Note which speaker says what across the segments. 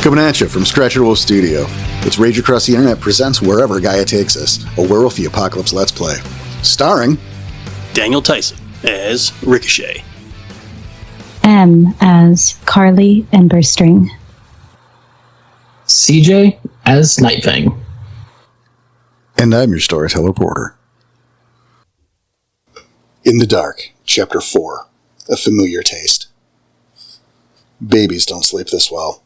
Speaker 1: Coming at you from Scratcher Wolf Studio, it's Rage Across the Internet presents Wherever Gaia Takes Us, a Werewolf the Apocalypse Let's Play. Starring
Speaker 2: Daniel Tyson as Ricochet.
Speaker 3: M as Carly Emberstring.
Speaker 4: CJ as Nightfang.
Speaker 1: And I'm your storyteller, Porter. In the Dark, Chapter 4, A Familiar Taste. Babies don't sleep this well.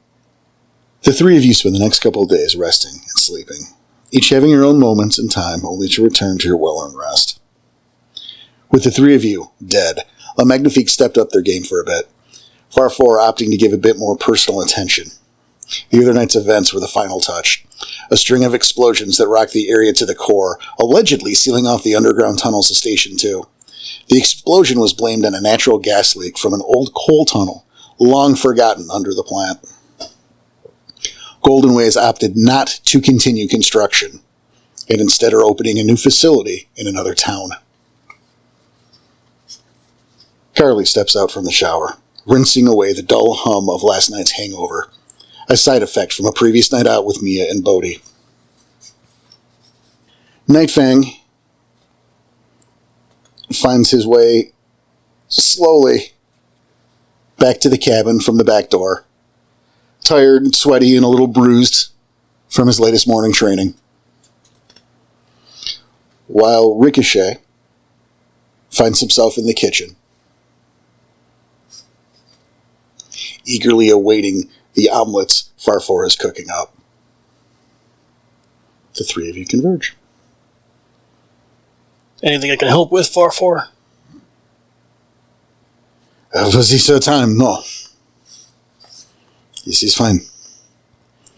Speaker 1: The three of you spend the next couple of days resting and sleeping, each having your own moments in time only to return to your well-earned rest. With the three of you dead, a Magnifique stepped up their game for a bit, Farfor opting to give a bit more personal attention. The other night's events were the final touch, a string of explosions that rocked the area to the core, allegedly sealing off the underground tunnels of Station 2. The explosion was blamed on a natural gas leak from an old coal tunnel, long forgotten under the plant. Goldenways opted not to continue construction, and instead are opening a new facility in another town. Carly steps out from the shower, rinsing away the dull hum of last night's hangover, a side effect from a previous night out with Mia and Bodhi. Nightfang finds his way slowly back to the cabin from the back door, tired and sweaty and a little bruised from his latest morning training. While Ricochet finds himself in the kitchen, eagerly awaiting the omelets Farfor is cooking up. The three of you converge.
Speaker 2: Anything I can help with, Farfor?
Speaker 1: Was this time? No. Yes, he's fine.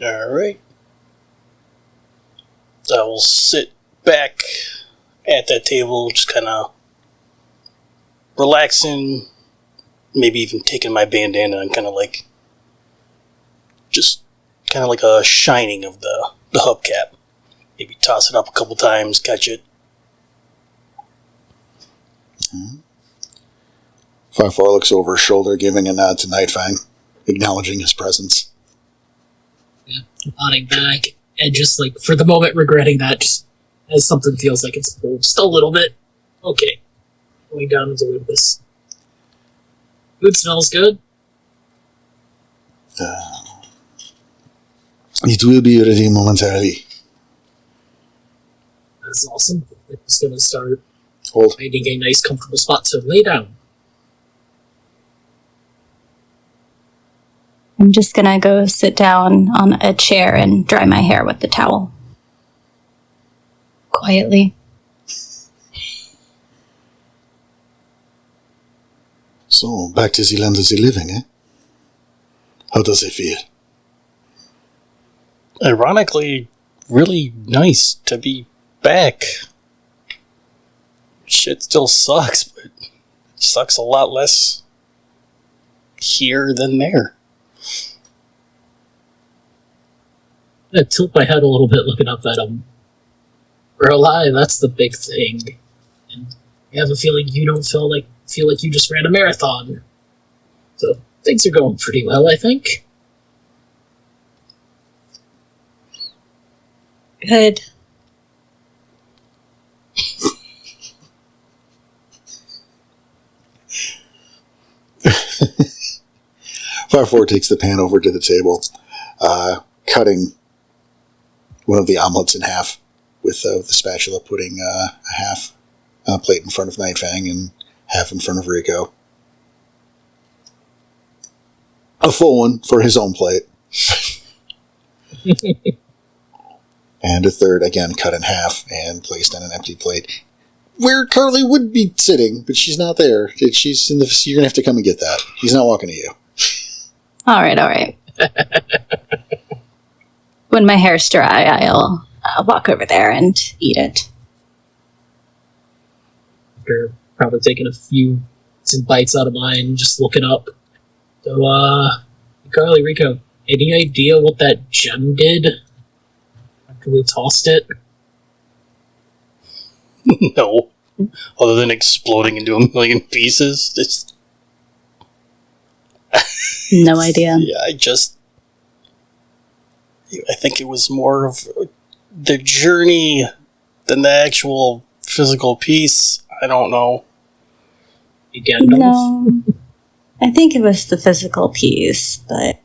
Speaker 2: Alright. I will sit back at that table, just kind of relaxing, maybe even taking my bandana and kind of like, just kind of like a shining of the hubcap. Maybe toss it up a couple times, catch it.
Speaker 1: Mm-hmm. Farfor looks over his shoulder, giving a nod to Nightfang, acknowledging his presence.
Speaker 4: Yeah, nodding back, and just like, for the moment, regretting that, just as something feels like it's pulled just a little bit. Okay. Going down into this. Food smells good.
Speaker 1: It will be ready momentarily.
Speaker 4: That's awesome. I'm just gonna start
Speaker 1: Hold.
Speaker 4: finding a nice, comfortable spot to lay down.
Speaker 3: I'm just gonna go sit down on a chair and dry my hair with the towel. Quietly.
Speaker 1: So, back to the land of the living, eh? How does it feel?
Speaker 2: Ironically, really nice to be back. Shit still sucks, but it sucks a lot less here than there.
Speaker 4: I tilt my head a little bit looking up at him. We're alive, that's the big thing. And I have a feeling you don't feel like you just ran a marathon. So things are going pretty well, I think.
Speaker 3: Good.
Speaker 1: Farfor takes the pan over to the table, cutting one of the omelets in half with the spatula, putting a half plate in front of Nightfang and half in front of Rico. A full one for his own plate. And a third, again, cut in half and placed on an empty plate. Where Carly would be sitting, but she's not there. She's in the. You're going to have to come and get that. He's not walking to you.
Speaker 3: All right. When my hair's dry, I'll walk over there and eat it.
Speaker 4: After probably taking some bites out of mine, just looking up. So, Carly, Rico, any idea what that gem did after we tossed it?
Speaker 2: No. Other than exploding into a million pieces. It's
Speaker 3: No idea.
Speaker 2: Yeah, I just I think it was more of the journey than the actual physical piece. I don't know.
Speaker 4: Again,
Speaker 3: No. I think it was the physical piece, but...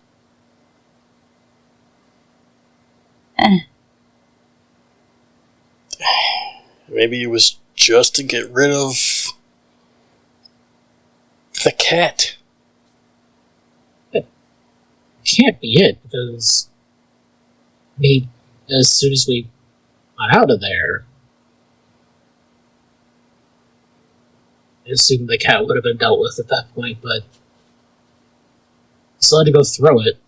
Speaker 2: Maybe it was just to get rid of the cat.
Speaker 4: Can't be it, because as soon as we got out of there, I assumed the cat would have been dealt with at that point, but still had to go throw it.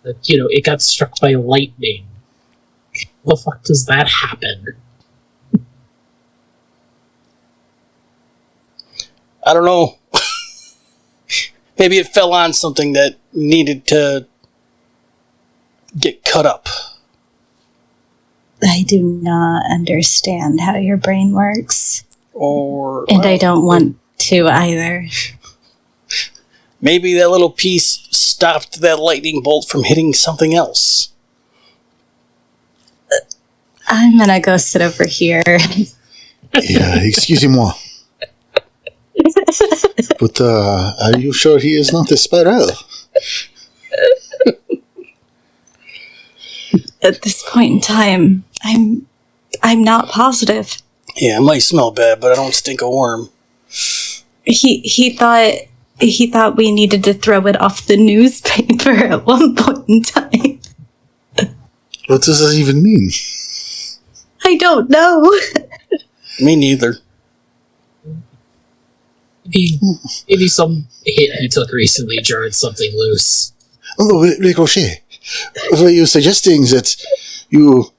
Speaker 4: But, it got struck by lightning. How the fuck does that happen?
Speaker 2: I don't know. Maybe it fell on something that needed to get cut up.
Speaker 3: I do not understand how your brain works.
Speaker 2: And
Speaker 3: I don't want to either.
Speaker 2: Maybe that little piece stopped that lightning bolt from hitting something else.
Speaker 3: I'm gonna go sit over here.
Speaker 1: Excusez-moi. But are you sure he is not a sparrow?
Speaker 3: At this point in time, I'm not positive.
Speaker 2: Yeah, it might smell bad, but I don't stink a worm.
Speaker 3: He thought we needed to throw it off the newspaper at one point in time.
Speaker 1: What does that even mean?
Speaker 3: I don't know.
Speaker 2: Me neither.
Speaker 4: Maybe some hit he took recently jarred something loose.
Speaker 1: Oh, Ricochet. Were you suggesting that you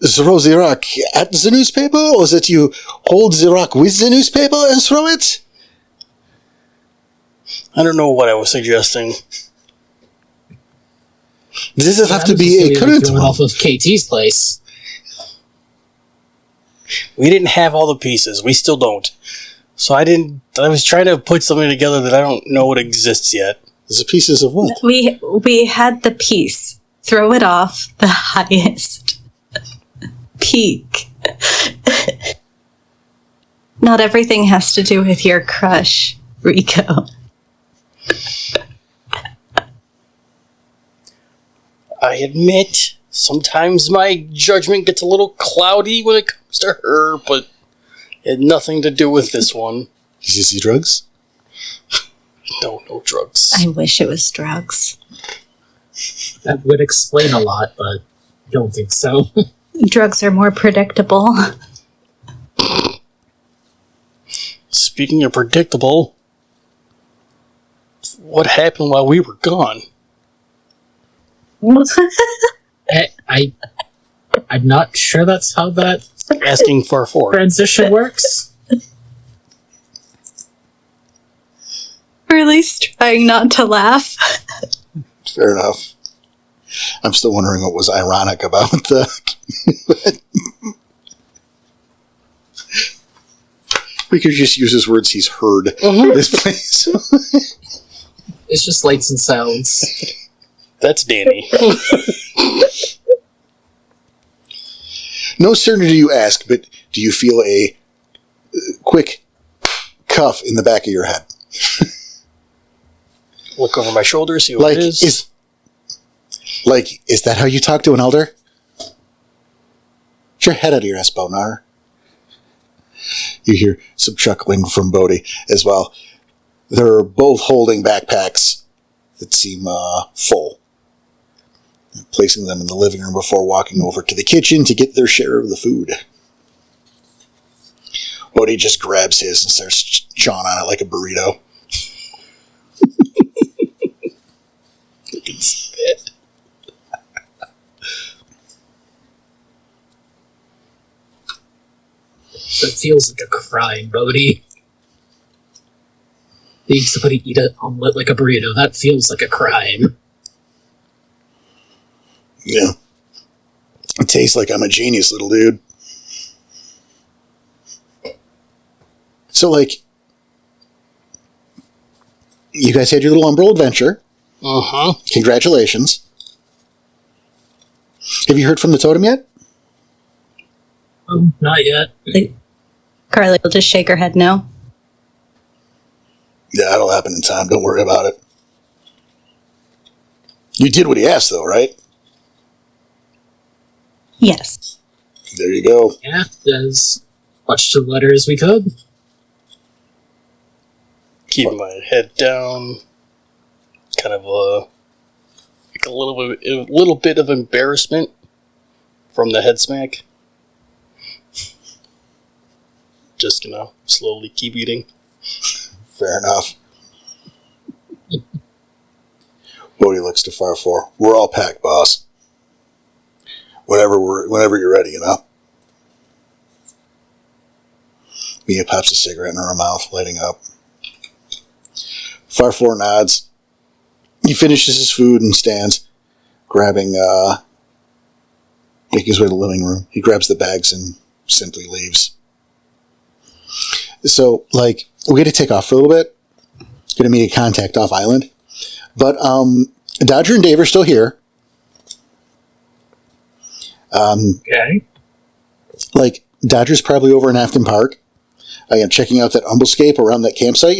Speaker 1: throw the rock at the newspaper, or that you hold the rock with the newspaper and throw it?
Speaker 2: I don't know what I was suggesting.
Speaker 1: Does it have to be a current one?
Speaker 4: Off of KT's place.
Speaker 2: We didn't have all the pieces. We still don't. So I was trying to put something together that I don't know what exists yet.
Speaker 1: The pieces of what?
Speaker 3: We had the piece. Throw it off the highest peak. Not everything has to do with your crush, Rico.
Speaker 2: I admit, sometimes my judgment gets a little cloudy when it comes to her, but it had nothing to do with this one.
Speaker 1: Did you see drugs?
Speaker 2: No drugs.
Speaker 3: I wish it was drugs.
Speaker 4: That would explain a lot, but I don't think so.
Speaker 3: Drugs are more predictable.
Speaker 2: Speaking of predictable, what happened while we were gone?
Speaker 4: I'm not sure that's how that
Speaker 2: Asking for a fork.
Speaker 4: transition works.
Speaker 3: Or at least trying not to laugh.
Speaker 1: Fair enough. I'm still wondering what was ironic about the... We could just use his words he's heard this place.
Speaker 4: It's just lights and sounds.
Speaker 2: That's Danny.
Speaker 1: No sooner do you ask, but do you feel a quick cuff in the back of your head?
Speaker 2: Look over my shoulder, see what it is.
Speaker 1: Is that how you talk to an elder? Get your head out of your ass, Bonar. You hear some chuckling from Bodhi as well. They're both holding backpacks that seem full. And placing them in the living room before walking over to the kitchen to get their share of the food. Bodhi just grabs his and starts chawing on it like a burrito.
Speaker 2: You can spit.
Speaker 4: That feels like a crime, Bodhi. Being somebody eat an omelet like a burrito, that feels like a crime.
Speaker 1: Yeah. It tastes like I'm a genius, little dude. So, you guys had your little Umbral adventure.
Speaker 2: Uh-huh.
Speaker 1: Congratulations. Have you heard from the totem yet?
Speaker 4: Not yet.
Speaker 3: Carly will just shake her head no.
Speaker 1: Yeah, that'll happen in time. Don't worry about it. You did what he asked, though, right?
Speaker 3: Yes.
Speaker 1: There you go.
Speaker 4: Yeah, as much to the letter as we could.
Speaker 2: Keeping my head down. Kind of like a little bit of embarrassment from the head smack. Just, slowly keep eating.
Speaker 1: Fair enough. Bodhi looks to Far 4. We're all packed, boss. Whenever you're ready, Mia pops a cigarette in her mouth, lighting up. Far 4 nods. He finishes his food and stands, making his way to the living room. He grabs the bags and simply leaves. So, we got to take off for a little bit. Going to meet a contact off island. But Dodger and Dave are still here.
Speaker 4: Okay.
Speaker 1: Dodger's probably over in Afton Park. I am checking out that umblescape around that campsite,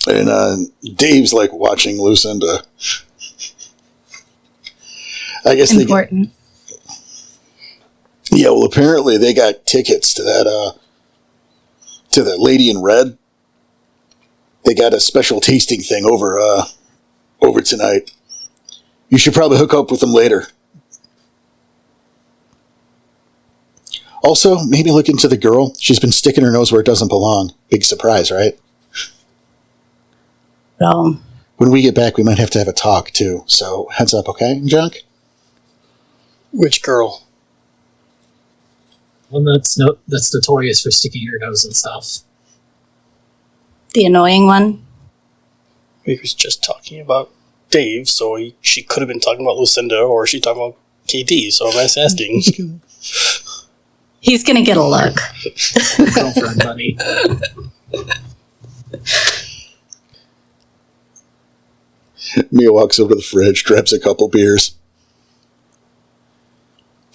Speaker 1: And Dave's, watching Lucinda. I guess
Speaker 3: Important.
Speaker 1: Yeah, well, apparently they got tickets to that Lady in Red. They got a special tasting thing over tonight. You should probably hook up with them later. Also, maybe look into the girl. She's been sticking her nose where it doesn't belong. Big surprise, right?
Speaker 3: Well,
Speaker 1: When we get back, we might have to have a talk, too. So, heads up, okay, Junk?
Speaker 2: Which girl?
Speaker 4: One that's notorious for sticking her nose and stuff.
Speaker 3: the annoying one.
Speaker 2: We was just talking about Dave, so she could have been talking about Lucinda, or she talking about KT, so I'm just asking.
Speaker 3: He's gonna get a look.
Speaker 4: Girlfriend, buddy.
Speaker 1: Mia walks over to the fridge, grabs a couple beers.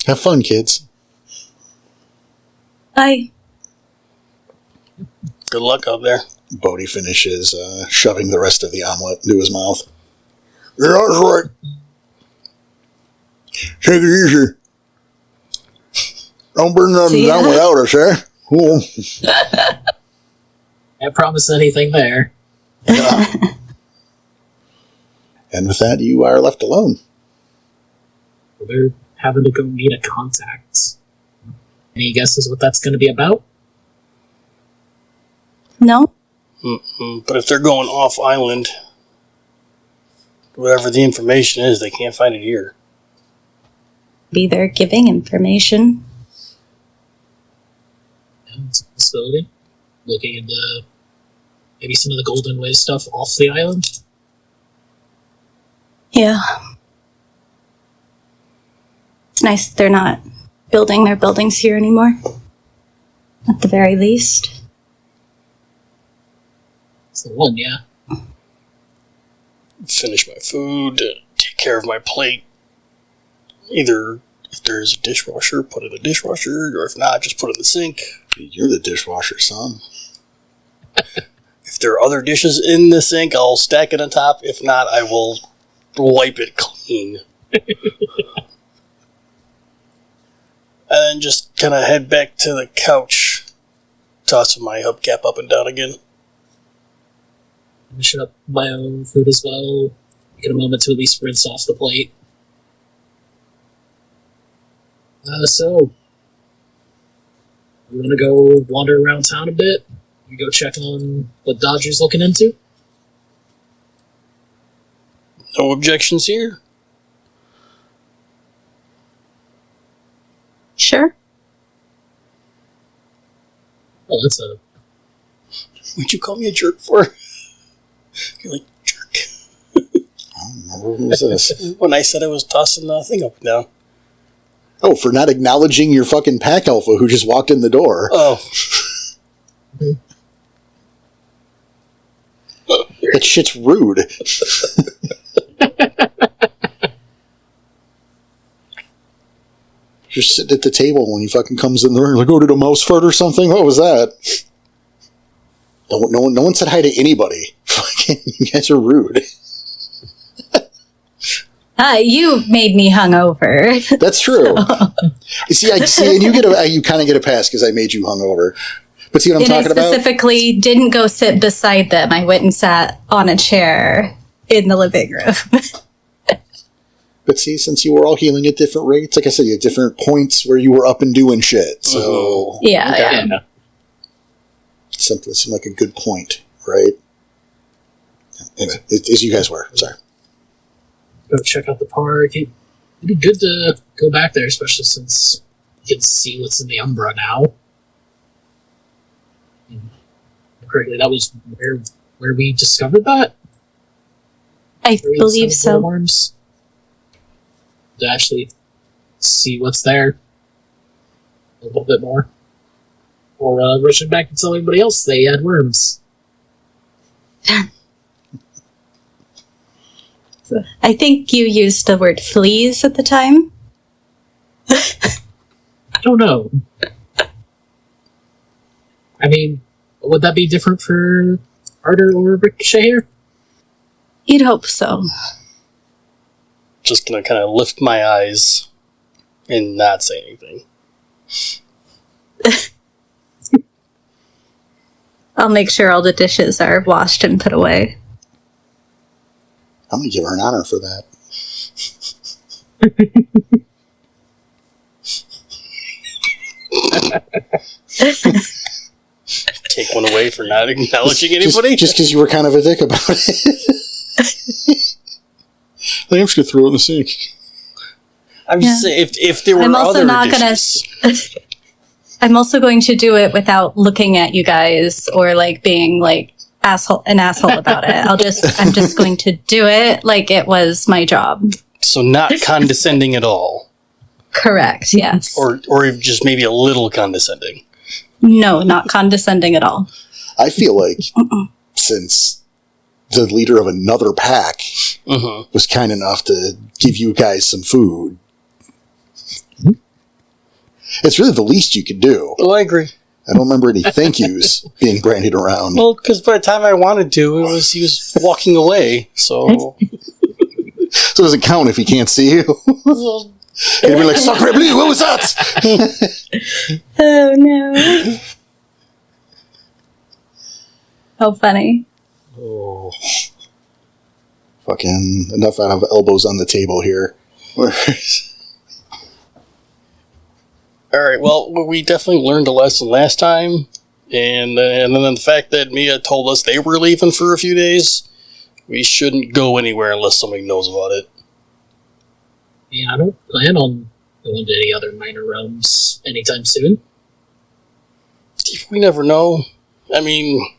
Speaker 1: Have fun, kids.
Speaker 3: Bye.
Speaker 2: Good luck out there.
Speaker 1: Bodhi finishes shoving the rest of the omelet into his mouth. Yeah, that's right. Take it easy. Don't burn nothing down without us, eh? Cool.
Speaker 4: Can't promise anything there.
Speaker 1: Yeah. And with that, you are left alone.
Speaker 4: They're having to go meet a contact. Any guesses what that's going to be about?
Speaker 3: No?
Speaker 2: But if they're going off island, whatever the information is, they can't find it here.
Speaker 3: Be there giving information.
Speaker 4: Yeah, it's a possibility. Looking into maybe some of the Golden Way stuff off the island.
Speaker 3: Yeah. It's nice that they're not building their buildings here anymore. At the very least.
Speaker 4: It's the one, yeah.
Speaker 2: Finish my food, take care of my plate. Either if there's a dishwasher, put it in the dishwasher, or if not, just put it in the sink.
Speaker 1: You're the dishwasher, son.
Speaker 2: If there are other dishes in the sink, I'll stack it on top. If not, I will wipe it clean. And then just kind of head back to the couch, tossing my hubcap up and down again.
Speaker 4: Finishing up my own food as well. Get a moment to at least rinse off the plate. So, we want to go wander around town a bit? We go check on what Dodger's looking into?
Speaker 2: No objections here.
Speaker 3: Sure.
Speaker 4: Oh, that's a...
Speaker 2: What'd you call me a jerk for? You're like, jerk.
Speaker 1: I don't remember who was this.
Speaker 2: When I said I was tossing the thing up and down.
Speaker 1: Oh, for not acknowledging your fucking pack alpha who just walked in the door.
Speaker 2: Oh.
Speaker 1: That shit's rude. Just sitting at the table when he fucking comes in the room. Like, oh, did a mouse fart or something? What was that? No one said hi to anybody. Fucking, you guys are rude.
Speaker 3: You made me hungover.
Speaker 1: That's true. And you kind of get a pass because I made you hungover. But see what I'm talking about? I
Speaker 3: specifically didn't go sit beside them. I went and sat on a chair in the living room.
Speaker 1: But see, since you were all healing at different rates, like I said, you had different points where you were up and doing shit. So
Speaker 3: yeah.
Speaker 1: Something that seemed like a good point, right? Anyway, as you guys were. Sorry.
Speaker 4: Go check out the park. It'd be good to go back there, especially since you can see what's in the Umbra now. Correctly, that was where we discovered that.
Speaker 3: I believe so.
Speaker 4: Worms. To actually see what's there a little bit more, or rushing back and tell everybody else they had worms.
Speaker 3: I think you used the word fleas at the time.
Speaker 4: I don't know. I mean, would that be different for Arter or Ricochet here?
Speaker 3: You'd hope so.
Speaker 2: Just gonna kind of lift my eyes and not say anything.
Speaker 3: I'll make sure all the dishes are washed and put away.
Speaker 1: I'm going to give her an honor for that.
Speaker 2: Take one away for not acknowledging anybody?
Speaker 1: Just because you were kind of a dick about it. I'm just going to throw it in the sink.
Speaker 2: I'm just saying, if there were other dishes...
Speaker 3: I'm also going to do it without looking at you guys or like being like an asshole about it. I'm just going to do it like it was my job.
Speaker 2: So not condescending at all.
Speaker 3: Correct, yes.
Speaker 2: Or just maybe a little condescending.
Speaker 3: No, not condescending at all.
Speaker 1: I feel like since the leader of another pack was kind enough to give you guys some food, it's really the least you could do.
Speaker 2: Well, I agree.
Speaker 1: I don't remember any thank yous being branded around.
Speaker 2: Well, because by the time I wanted to, he was walking away, so...
Speaker 1: So it doesn't count if he can't see you.
Speaker 2: Well,
Speaker 1: he'd be like, Sacre bleu, what was that?
Speaker 3: Oh, no. How funny.
Speaker 1: Oh. Fucking enough out of elbows on the table here.
Speaker 2: Alright, well, we definitely learned a lesson last time, and then the fact that Mia told us they were leaving for a few days, we shouldn't go anywhere unless somebody knows about it.
Speaker 4: Yeah, I don't plan on going to any other minor realms anytime soon.
Speaker 2: We never know. I mean,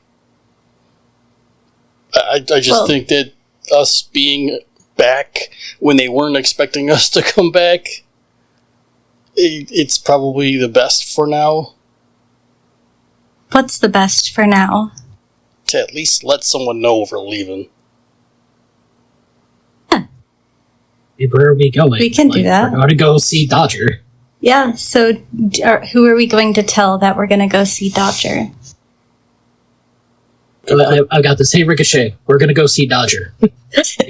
Speaker 2: I just think that us being back when they weren't expecting us to come back, it's probably the best for now.
Speaker 3: What's the best for now?
Speaker 2: To at least let someone know we're leaving.
Speaker 4: Where are we going?
Speaker 3: We can do that.
Speaker 4: We're going to go see Dodger.
Speaker 3: Yeah, so who are we going to tell that we're going to go see Dodger?
Speaker 4: I've got this. Hey, Ricochet, we're going to go see Dodger. I'm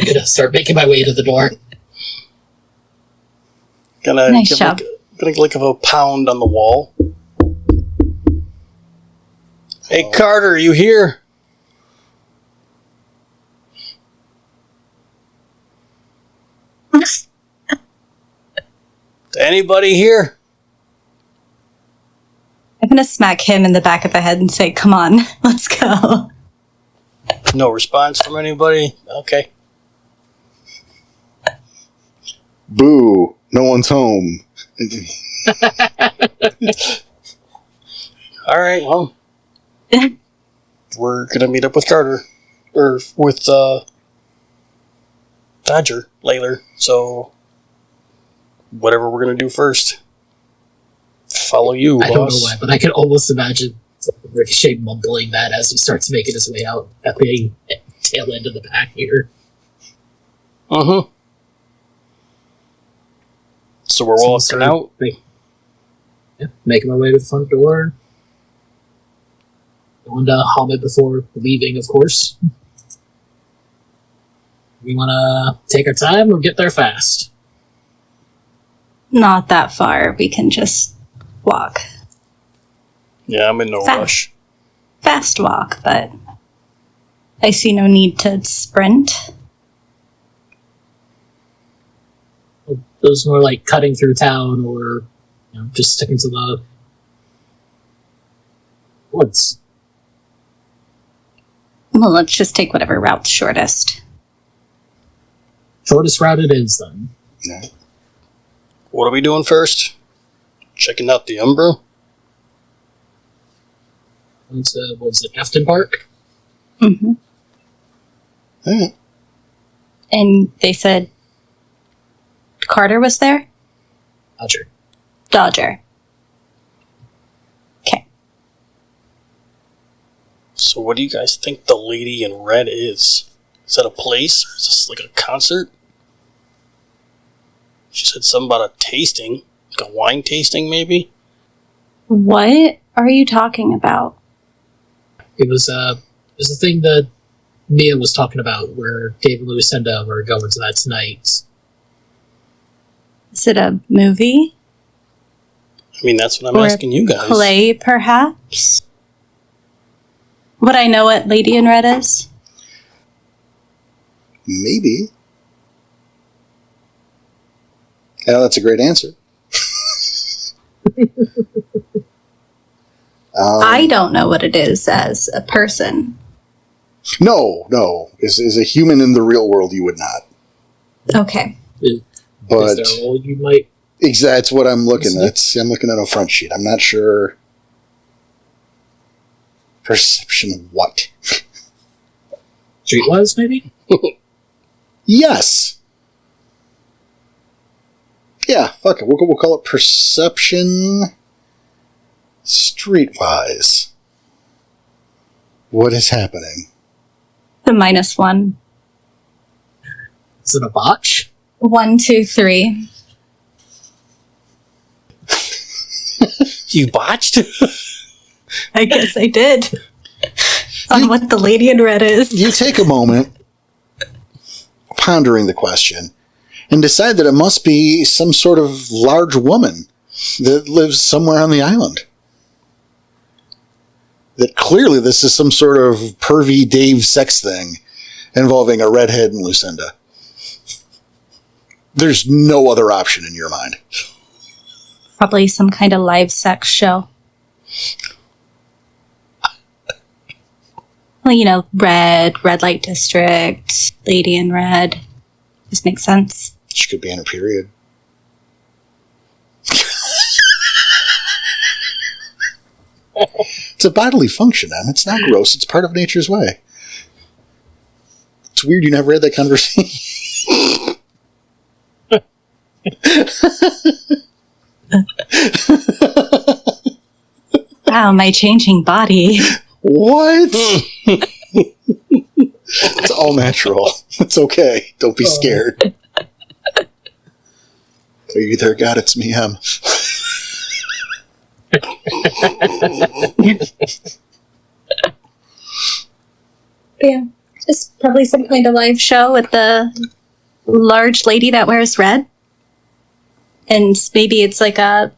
Speaker 4: going to start making my way to the door.
Speaker 3: Nice job.
Speaker 2: Gonna give a pound on the wall. Hey, Carter, are you here? Anybody here?
Speaker 3: I'm going to smack him in the back of the head and say, come on, let's go.
Speaker 2: No response from anybody? Okay.
Speaker 1: Boo, no one's home.
Speaker 2: Alright, well. We're gonna meet up with Carter. Or with, Dodger later. So, whatever we're gonna do first. Follow you, boss.
Speaker 4: I don't know why, but I can almost imagine Ricochet mumbling that as he starts making his way out at the tail end of the pack here.
Speaker 2: So we're walking out?
Speaker 4: Yeah, making my way to the front door. Going to Hamid before leaving, of course. We want to take our time or get there fast?
Speaker 3: Not that far. We can just walk.
Speaker 2: Yeah, I'm in no rush.
Speaker 3: Fast walk, but I see no need to sprint.
Speaker 4: Those more like cutting through town or just sticking to the woods.
Speaker 3: Well, let's just take whatever route's shortest.
Speaker 4: Shortest route it is, then.
Speaker 1: Yeah.
Speaker 2: What are we doing first? Checking out the Umbra?
Speaker 4: What was it, Afton Park?
Speaker 3: Mm-hmm.
Speaker 1: Yeah.
Speaker 3: And they said Carter was there? Dodger. Okay.
Speaker 2: So what do you guys think the lady in red is? Is that a place? Or is this like a concert? She said something about a tasting. Like a wine tasting, maybe?
Speaker 3: What are you talking about?
Speaker 4: It was a thing that Mia was talking about where Dave and Lucinda were going to that tonight.
Speaker 3: Is it a movie?
Speaker 2: I mean, that's what I'm asking you guys.
Speaker 3: Play, perhaps? Would I know what Lady in Red is?
Speaker 1: Maybe. Yeah, that's a great answer.
Speaker 3: I don't know what it is as a person.
Speaker 1: No. As a human in the real world, you would not.
Speaker 3: Okay.
Speaker 1: But
Speaker 4: is there a role you might...
Speaker 1: exactly, that's what I'm looking at. I'm looking at a front sheet. I'm not sure. Perception of what?
Speaker 4: Streetwise, maybe?
Speaker 1: Yes. Yeah, fuck it. We'll call it perception streetwise. What is happening?
Speaker 3: The -1.
Speaker 4: Is it a botch?
Speaker 3: 1, 2, 3.
Speaker 2: You botched?
Speaker 3: I guess I did. On what the Lady in Red is.
Speaker 1: You take a moment, pondering the question, and decide that it must be some sort of large woman that lives somewhere on the island. That clearly this is some sort of pervy Dave sex thing involving a redhead and Lucinda. There's no other option in your mind.
Speaker 3: Probably some kind of live sex show. Well, red light district, Lady in Red. This makes sense.
Speaker 1: She could be in her period. It's a bodily function, Em. It's not gross. It's part of nature's way. It's weird you never had that conversation.
Speaker 3: Wow, my changing body.
Speaker 1: What? It's all natural. It's okay. Don't be scared. Are you there, God? It's me, Em.
Speaker 3: Yeah, just probably some kind of live show with the large lady that wears red. And maybe it's like a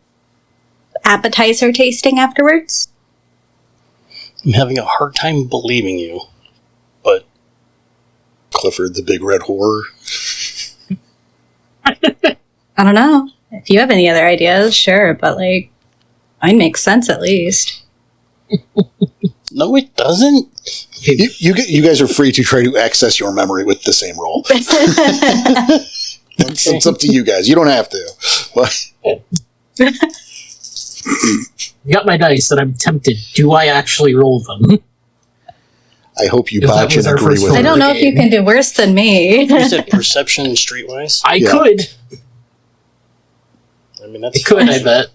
Speaker 3: appetizer tasting afterwards.
Speaker 2: I'm having a hard time believing you, but...
Speaker 1: Clifford the Big Red Whore.
Speaker 3: I don't know. If you have any other ideas, sure, but mine makes sense at least.
Speaker 2: No, it doesn't.
Speaker 1: You guys are free to try to access your memory with the same roll. It's up to you guys. You don't have to. But
Speaker 4: You got my dice, and I'm tempted. Do I actually roll them?
Speaker 1: I hope you
Speaker 4: If that
Speaker 1: botch
Speaker 4: was
Speaker 1: and
Speaker 4: our
Speaker 1: agree
Speaker 4: first
Speaker 1: with
Speaker 4: roll.
Speaker 3: I
Speaker 1: it.
Speaker 3: don't know if you can do worse than me.
Speaker 2: You said perception streetwise?
Speaker 4: I
Speaker 1: Yeah.
Speaker 4: could.
Speaker 2: I mean, that's...
Speaker 4: I could, I bet.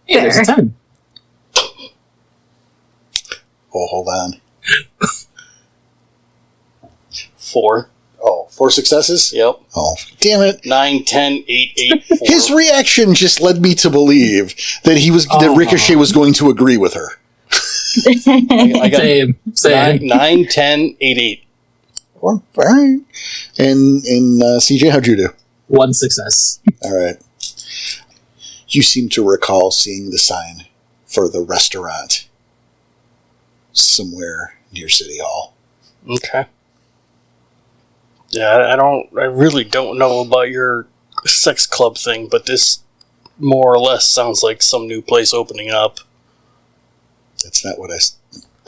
Speaker 4: Yeah, there's a 10.
Speaker 1: Oh, hold on.
Speaker 2: 4.
Speaker 1: Oh, 4 successes?
Speaker 2: Yep.
Speaker 1: Oh, damn it.
Speaker 2: 9, 10, 8, 8, 4.
Speaker 1: His reaction just led me to believe that that Ricochet was going to agree with her.
Speaker 2: I got
Speaker 4: Same.
Speaker 2: 9, 10, 8, 8.
Speaker 1: All right. And CJ, how'd you do?
Speaker 4: 1 success.
Speaker 1: All right. You seem to recall seeing the sign for the restaurant somewhere near City Hall.
Speaker 2: Okay. Yeah, I really don't know about your sex club thing, but this more or less sounds like some new place opening up.
Speaker 1: That's not what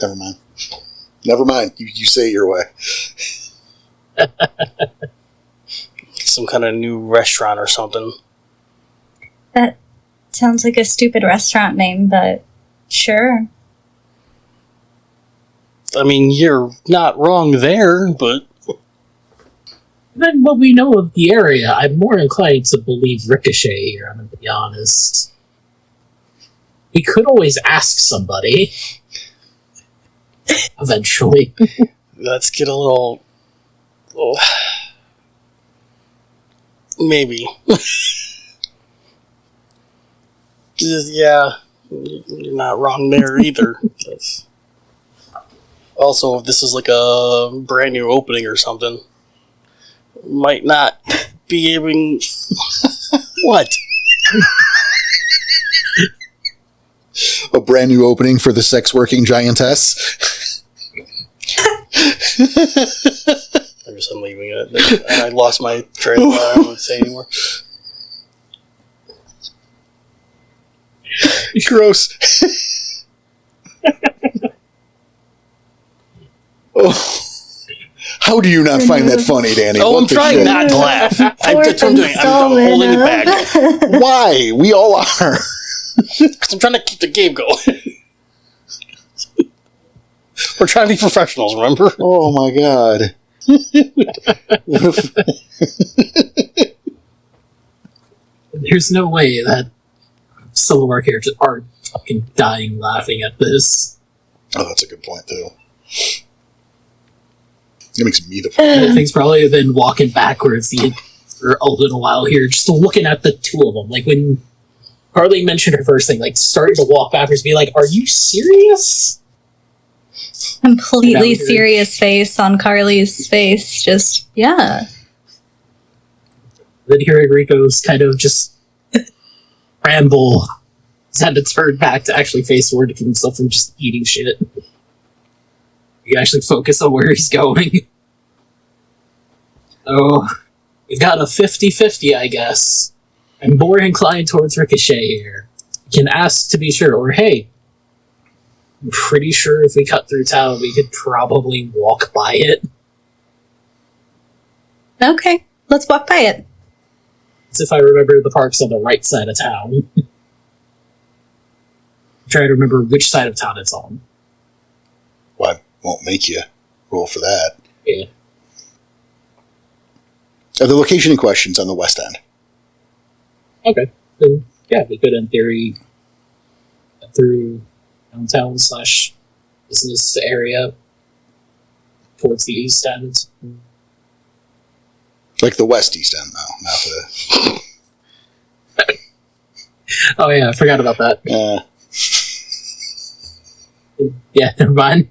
Speaker 1: Never mind. Never mind. You say it your way.
Speaker 2: Some kind of new restaurant or something.
Speaker 3: That sounds like a stupid restaurant name, but sure.
Speaker 2: I mean, you're not wrong there, but...
Speaker 4: Given what we know of the area, I'm more inclined to believe Ricochet here, I'm going to be honest. We could always ask somebody. Eventually.
Speaker 2: Let's get a little... maybe. Yeah, you're not wrong there either. Also, if this is like a brand new opening or something, might not be able... What?
Speaker 1: A brand new opening for the sex-working giantess.
Speaker 2: I guess I'm leaving it. And I lost my train of thought. I don't want to say anymore.
Speaker 1: Gross. Oh. How do you not find that funny, Danny?
Speaker 2: Oh,
Speaker 1: What
Speaker 2: I'm
Speaker 1: the
Speaker 2: trying
Speaker 1: shit?
Speaker 2: not to laugh. That's what I'm doing. I'm holding it back.
Speaker 1: Why? We all are.
Speaker 2: Because I'm trying to keep the game going. We're trying to be professionals, remember?
Speaker 1: Oh my god.
Speaker 4: There's no way that some of our characters aren't fucking dying laughing at this.
Speaker 1: Oh, that's a good point, too. It makes me the
Speaker 4: I think probably been walking backwards for a little while here, just looking at the two of them. Like when Carly mentioned her first thing, like starting to walk backwards, be like, "Are you serious?"
Speaker 3: Completely serious face on Carly's face. Just, yeah.
Speaker 4: Then hearing Rico's kind of just ramble, he's had to turn back to actually face forward to keep himself from just eating shit. You actually focus on where he's going. Oh, we've got a 50-50, I guess. I'm more inclined towards Ricochet here. You can ask to be sure, or hey, I'm pretty sure if we cut through town, we could probably walk by it.
Speaker 3: Okay, let's walk by it.
Speaker 4: As if I remember the park's on the right side of town. I'm trying to remember which side of town it's on.
Speaker 1: Well, I won't make you roll for that.
Speaker 4: Yeah.
Speaker 1: The location in question's on the west end.
Speaker 4: Okay. Then, yeah, we could, in theory, get through downtown / business area towards the east end.
Speaker 1: Like the west east end, though, not the...
Speaker 4: Oh, yeah, I forgot about that. Yeah, never mind.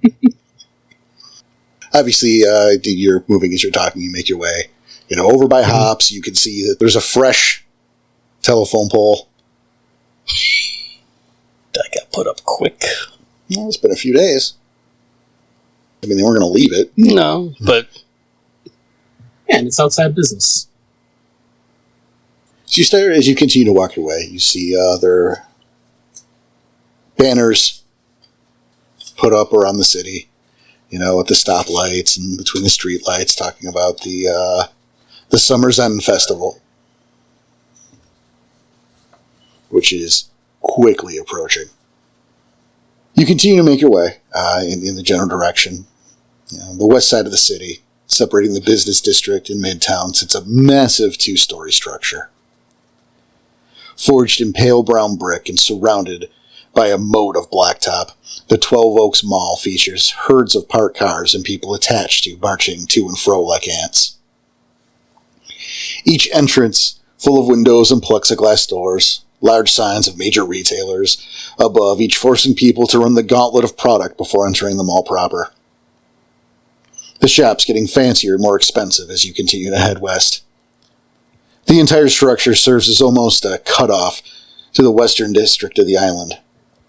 Speaker 1: Obviously, you're moving as you're talking. You make your way, over by Hops. You can see that there's a fresh telephone pole.
Speaker 2: That got put up quick.
Speaker 1: Well, it's been a few days. I mean, they weren't going to leave it.
Speaker 2: No, but...
Speaker 4: Yeah, and it's outside business.
Speaker 1: So as you continue to walk your way, you see their banners put up around the city, at the stoplights and between the street lights, talking about the Summer's End Festival, which is quickly approaching. You continue to make your way in the general direction. The west side of the city, separating the business district and Midtown, sits a massive 2-story structure. Forged in pale brown brick and surrounded by a moat of blacktop, the 12 Oaks Mall features herds of parked cars and people attached to, marching to and fro like ants. Each entrance full of windows and plexiglass doors, large signs of major retailers above, each forcing people to run the gauntlet of product before entering the mall proper. The shops getting fancier and more expensive as you continue to head west. The entire structure serves as almost a cutoff to the western district of the island,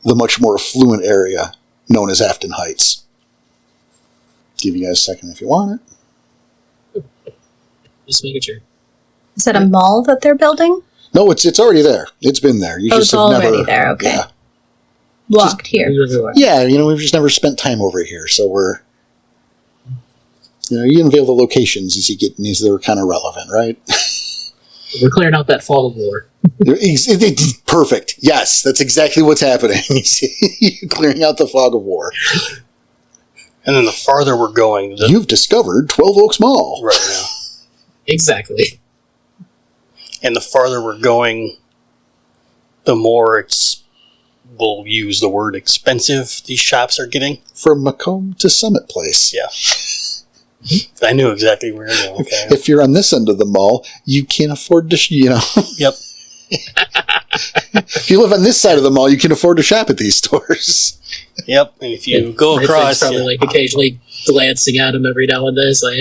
Speaker 1: the much more affluent area known as Afton Heights. Give you guys a second if you want it.
Speaker 4: Just making sure.
Speaker 3: Is it a mall that they're building?
Speaker 1: No, it's already there. It's been there. You
Speaker 3: It's already there, okay.
Speaker 1: Yeah.
Speaker 3: Walked here.
Speaker 1: Yeah, we've just never spent time over here, so we're... you unveil the locations as you get these that are kind of relevant, right?
Speaker 4: We're clearing out that fog of war.
Speaker 1: Perfect. Yes, that's exactly what's happening. You're clearing out the fog of war.
Speaker 2: And then the farther we're going...
Speaker 1: You've discovered 12 Oaks Mall.
Speaker 2: Right now.
Speaker 4: Exactly.
Speaker 2: And the farther we're going, the more we'll use the word expensive these shops are getting.
Speaker 1: From Macomb to Summit Place.
Speaker 2: Yeah. I knew exactly where you're going. Okay.
Speaker 1: If you're on this end of the mall, you can't afford to,
Speaker 2: Yep.
Speaker 1: If you live on this side of the mall, you can afford to shop at these stores.
Speaker 2: Yep. And if you go across...
Speaker 4: probably occasionally glancing at him every now and then. It's like,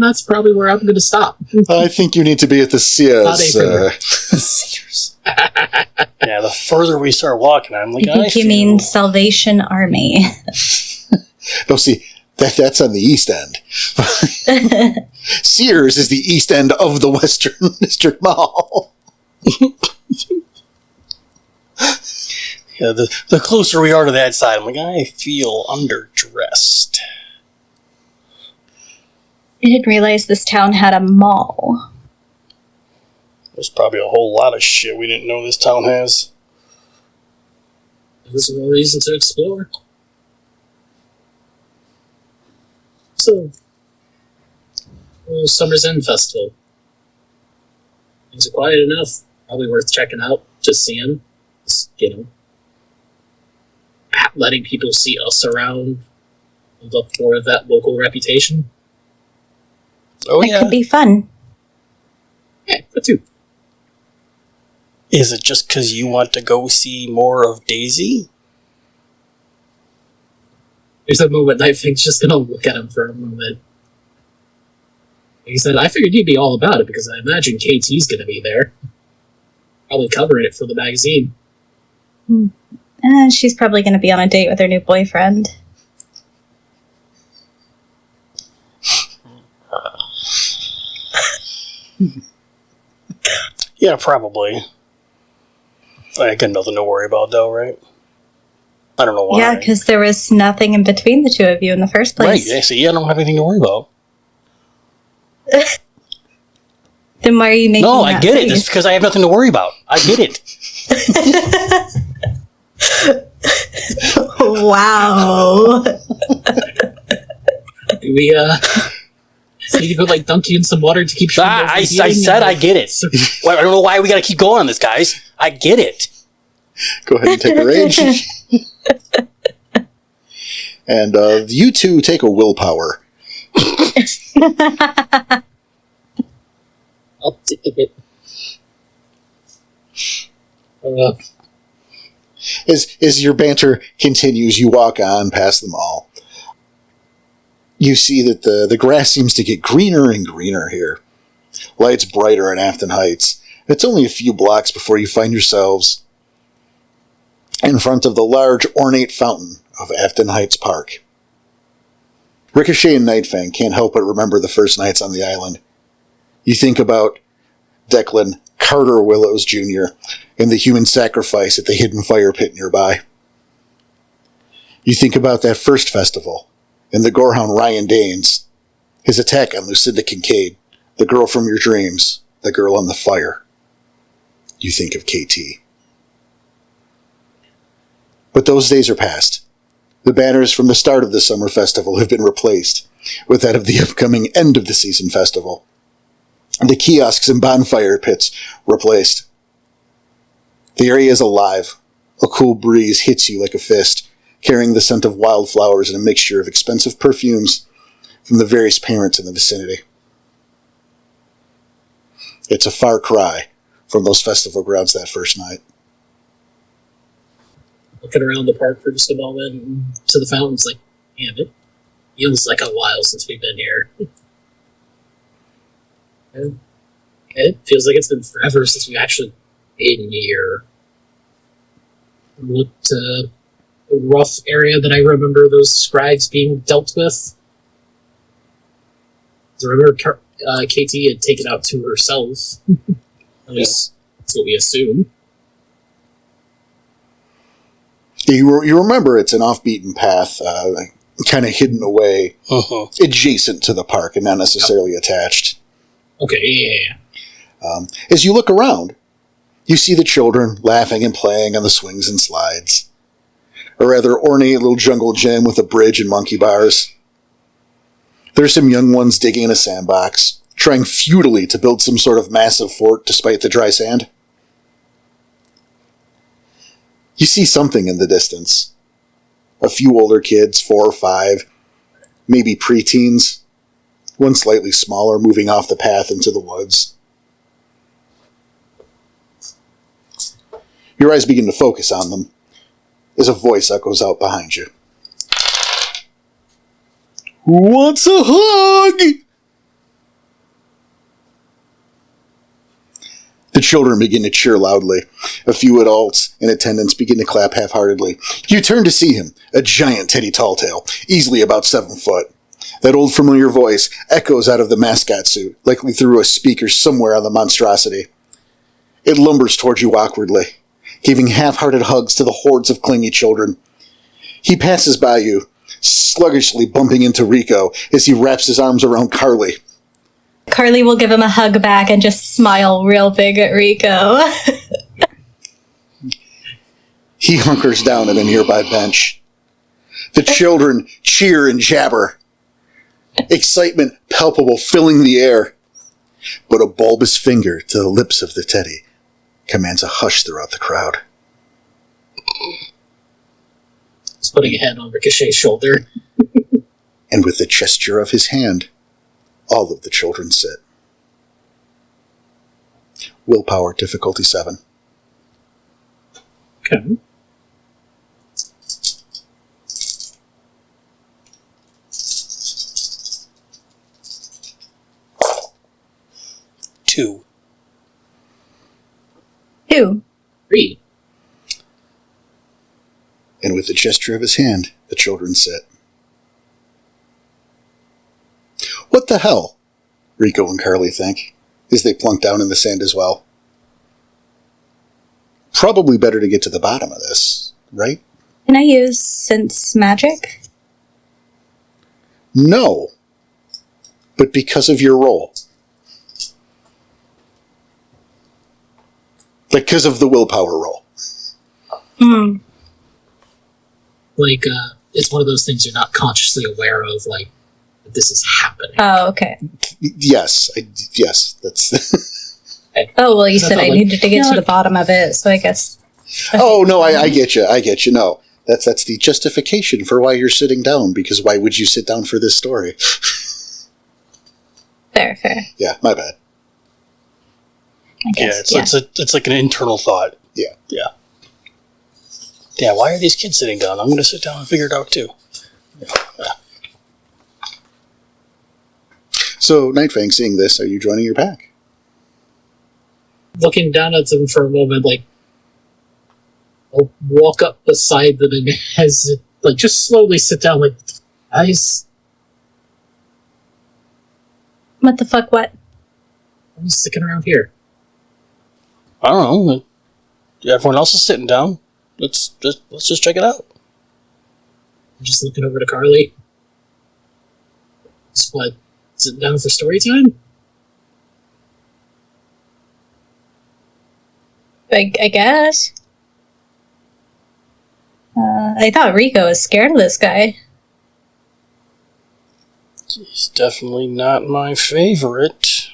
Speaker 4: that's probably where I'm going to stop.
Speaker 1: I think you need to be at the Sears.
Speaker 2: Sears. Yeah, the further we start walking, I'm like,
Speaker 3: I think you mean Salvation Army.
Speaker 1: No, see, that's on the east end. Sears is the east end of the Western District Mall.
Speaker 2: Yeah, the closer we are to that side, I'm like, I feel underdressed.
Speaker 3: I didn't realize this town had a mall.
Speaker 2: There's probably a whole lot of shit we didn't know this town has.
Speaker 4: There's no reason to explore. So, Summer's End Festival. Things are quiet enough. Probably worth checking out. Just seeing. Just, letting people see us around. Build up more of that local reputation.
Speaker 2: Oh,
Speaker 3: It could be fun.
Speaker 4: Yeah, that too.
Speaker 2: Is it just because you want to go see more of Daisy?
Speaker 4: There's a moment I think's just gonna look at him for a moment. He said, I figured you'd be all about it because I imagine KT's gonna be there. Probably covering it for the magazine.
Speaker 3: She's probably going to be on a date with her new boyfriend.
Speaker 2: Yeah, probably. I got nothing to worry about, though, right? I don't know why.
Speaker 3: Yeah, because there was nothing in between the two of you in the first place.
Speaker 2: Right, yeah, see, I don't have anything to worry about.
Speaker 3: Then why are you making
Speaker 2: No,
Speaker 3: that
Speaker 2: I get it.
Speaker 3: face?
Speaker 2: It's because I have nothing to worry about. I get it.
Speaker 3: Wow.
Speaker 4: Do we, need to go, dunk you in some water to keep sure
Speaker 2: I said I get it. I don't know why we gotta keep going on this, guys. I get it.
Speaker 1: Go ahead and take a rage. And you two take a willpower.
Speaker 4: I'll take it.
Speaker 1: As your banter continues, you walk on past them all. You see that the grass seems to get greener and greener here. Lights brighter in Afton Heights. It's only a few blocks before you find yourselves in front of the large, ornate fountain of Afton Heights Park. Ricochet and Nightfang can't help but remember the first nights on the island. You think about Declan Carter Willows Jr. and the human sacrifice at the hidden fire pit nearby. You think about that first festival and the gorehound Ryan Danes, his attack on Lucinda Kincaid, the girl from your dreams, the girl on the fire. You think of KT. But those days are past. The banners from the start of the summer festival have been replaced with that of the upcoming end of the season festival. The kiosks and bonfire pits replaced. The area is alive. A cool breeze hits you like a fist, carrying the scent of wildflowers and a mixture of expensive perfumes from the various parents in the vicinity. It's a far cry from those festival grounds that first night.
Speaker 4: Looking around the park for just a moment and to the fountains, like, man, it feels like a while since we've been here. And it feels like it's been forever since we've actually been here. What rough area that I remember those scribes being dealt with? I remember KT had taken out two herself. At least that's what we assume.
Speaker 1: You remember it's an off-beaten path, kind of hidden away, adjacent to the park and not necessarily attached.
Speaker 4: Okay, yeah.
Speaker 1: As you look around, you see the children laughing and playing on the swings and slides. A rather ornate little jungle gym with a bridge and monkey bars. There's some young ones digging in a sandbox, trying futilely to build some sort of massive fort despite the dry sand. You see something in the distance. A few older kids, 4 or 5, maybe preteens. One slightly smaller, moving off the path into the woods. Your eyes begin to focus on them as a voice echoes out behind you. Who wants a hug? The children begin to cheer loudly. A few adults in attendance begin to clap half-heartedly. You turn to see him, a giant Teddy Talltail, easily about 7 foot. That old familiar voice echoes out of the mascot suit, likely through a speaker somewhere on the monstrosity. It lumbers towards you awkwardly, giving half-hearted hugs to the hordes of clingy children. He passes by you, sluggishly bumping into Rico as he wraps his arms around Carly.
Speaker 3: Carly will give him a hug back and just smile real big at Rico.
Speaker 1: He hunkers down at a nearby bench. The children cheer and jabber. Excitement palpable filling the air. But a bulbous finger to the lips of the Teddy commands a hush throughout the crowd.
Speaker 4: He's putting a hand on Ricochet's shoulder.
Speaker 1: And with the gesture of his hand, all of the children sit. Willpower difficulty 7.
Speaker 4: Okay.
Speaker 2: Two.
Speaker 4: 3.
Speaker 1: And with the gesture of his hand, the children sit. What the hell? Rico and Carly think, as they plunk down in the sand as well. Probably better to get to the bottom of this, right?
Speaker 3: Can I use sense magic?
Speaker 1: No. But because of your role. Because of the willpower roll.
Speaker 4: Like, it's one of those things you're not consciously aware of, like, that this is happening.
Speaker 3: Oh, okay.
Speaker 1: Yes, that's...
Speaker 3: Oh, well, you
Speaker 4: So I
Speaker 3: said
Speaker 4: thought,
Speaker 3: I
Speaker 4: like,
Speaker 3: needed to get to the bottom of it, so I guess...
Speaker 1: Oh, no, I get you. No, that's the justification for why you're sitting down, because why would you sit down for this story?
Speaker 3: Fair.
Speaker 1: Yeah, my bad.
Speaker 3: I guess,
Speaker 2: It's like an internal thought.
Speaker 1: Yeah.
Speaker 2: Yeah, why are these kids sitting down? I'm going to sit down and figure it out, too. Yeah.
Speaker 1: So, Nightfang, seeing this, are you joining your pack?
Speaker 4: Looking down at them for a moment, like, I'll walk up beside them and just slowly sit down, like, guys,
Speaker 3: What the fuck, what?
Speaker 4: I'm just sticking around here.
Speaker 2: I don't know. Everyone else is sitting down. Let's just check it out.
Speaker 4: I'm just looking over to Carly. Just what? Sitting down for story time?
Speaker 3: I guess. I thought Rico was scared of this guy.
Speaker 2: He's definitely not my favorite.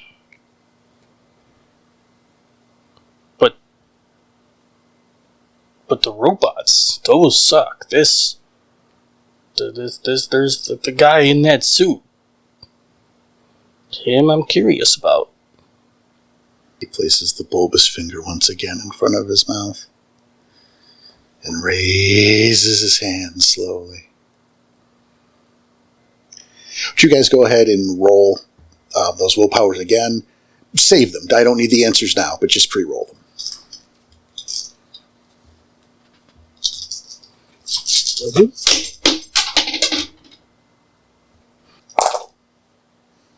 Speaker 2: But the robots, those suck. There's the guy in that suit. Him I'm curious about.
Speaker 1: He places the bulbous finger once again in front of his mouth and raises his hand slowly. Would you guys go ahead and roll those willpowers again? Save them. I don't need the answers now, but just pre-roll them.